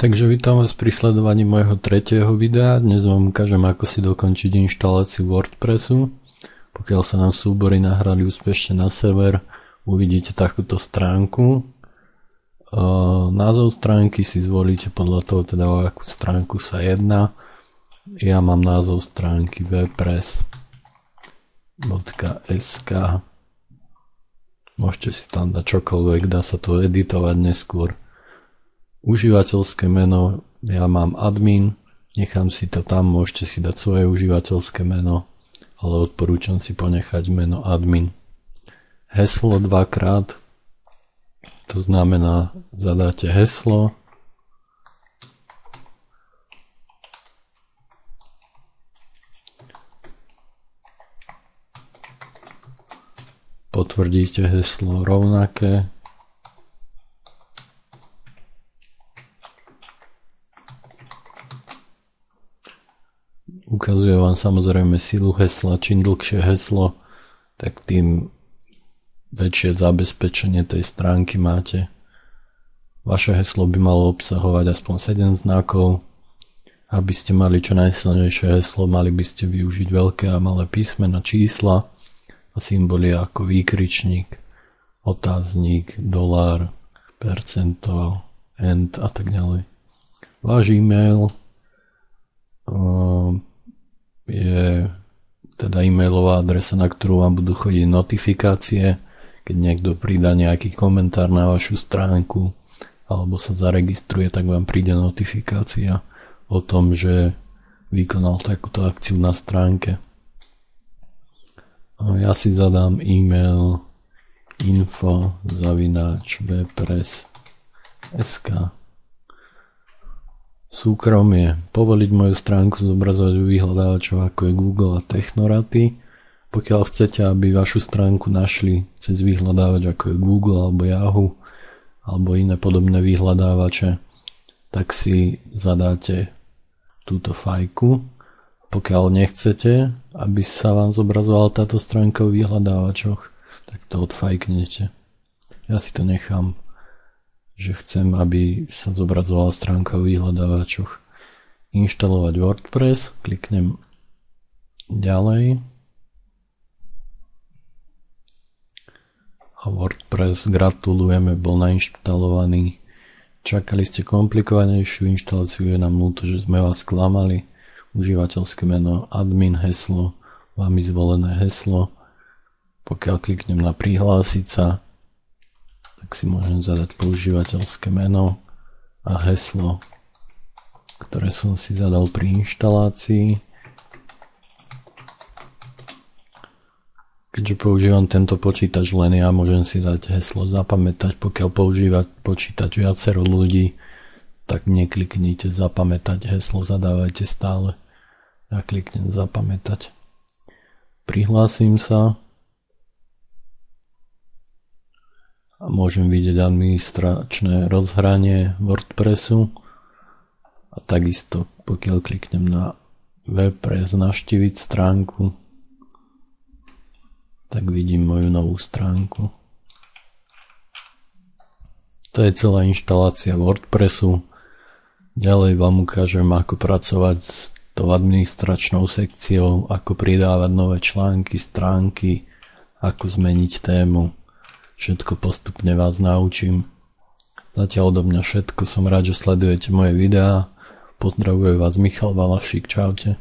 Takže vítam vás pri sledovaní môjho tretieho videa. Dnes vám ukážem, ako si dokončiť inštaláciu WordPressu. Pokiaľ sa nám súbory nahrali úspešne na server, uvidíte takúto stránku. Názov stránky si zvolíte podľa toho, teda o akú stránku sa jedná. Ja mám názov stránky wpress.sk. Môžete si tam dať čokoľvek, dá sa to editovať neskôr. Užívateľské meno, ja mám admin, nechám si to tam, môžete si dať svoje užívateľské meno, ale odporúčam si ponechať meno admin. Heslo dvakrát, to znamená, zadáte heslo, potvrdíte heslo rovnaké, ukazuje vám samozrejme silu hesla. Čím dlhšie heslo, tak tým väčšie zabezpečenie tej stránky máte. Vaše heslo by malo obsahovať aspoň 7 znakov. Aby ste mali čo najsilnejšie heslo, mali by ste využiť veľké a malé písmena, čísla a symboly ako výkričník, otáznik, dolár, percento, end a tak ďalej. Váš e-mail je teda e-mailová adresa, na ktorú vám budú chodiť notifikácie, keď niekto pridá nejaký komentár na vašu stránku alebo sa zaregistruje, tak vám príde notifikácia o tom, že vykonal takúto akciu na stránke. Ja si zadám e-mail info@wpress.sk. Súkromie. Povoliť moju stránku zobrazovať u vyhľadávačov ako je Google a Technoraty. Pokiaľ chcete, aby vašu stránku našli cez vyhľadávač ako je Google alebo Yahoo alebo iné podobné vyhľadávače, tak si zadáte túto fajku. Pokiaľ nechcete, aby sa vám zobrazovala táto stránka v vyhľadávačoch, tak to odfajknete. Ja si to nechám, že chcem, aby sa zobrazovala stránka v vyhľadávačoch. Inštalovať WordPress, kliknem ďalej a WordPress, gratulujeme, bol nainštalovaný. Čakali ste komplikovanejšiu inštaláciu, je nám ľúto, že sme vás sklamali. Užívateľské meno, admin, heslo, vami zvolené heslo. Pokiaľ kliknem na prihlásiť sa, tak si môžem zadať používateľské meno a heslo, ktoré som si zadal pri inštalácii. Keďže používam tento počítač len ja, môžem si dať heslo zapamätať. Pokiaľ používa počítač viacero ľudí, tak nekliknite zapamätať heslo, zadávajte stále. Ja kliknem zapamätať. Prihlásim sa a môžem vidieť administračné rozhranie WordPressu a takisto pokiaľ kliknem na WordPress navštíviť stránku, tak vidím moju novú stránku. To je celá inštalácia WordPressu. Ďalej vám ukážem, ako pracovať s tou administračnou sekciou, ako pridávať nové články, stránky, ako zmeniť tému. Všetko postupne vás naučím. Zatiaľ odo mňa všetko, som rád, že sledujete moje videá. Pozdravuje vás Michal Valašík, čaute.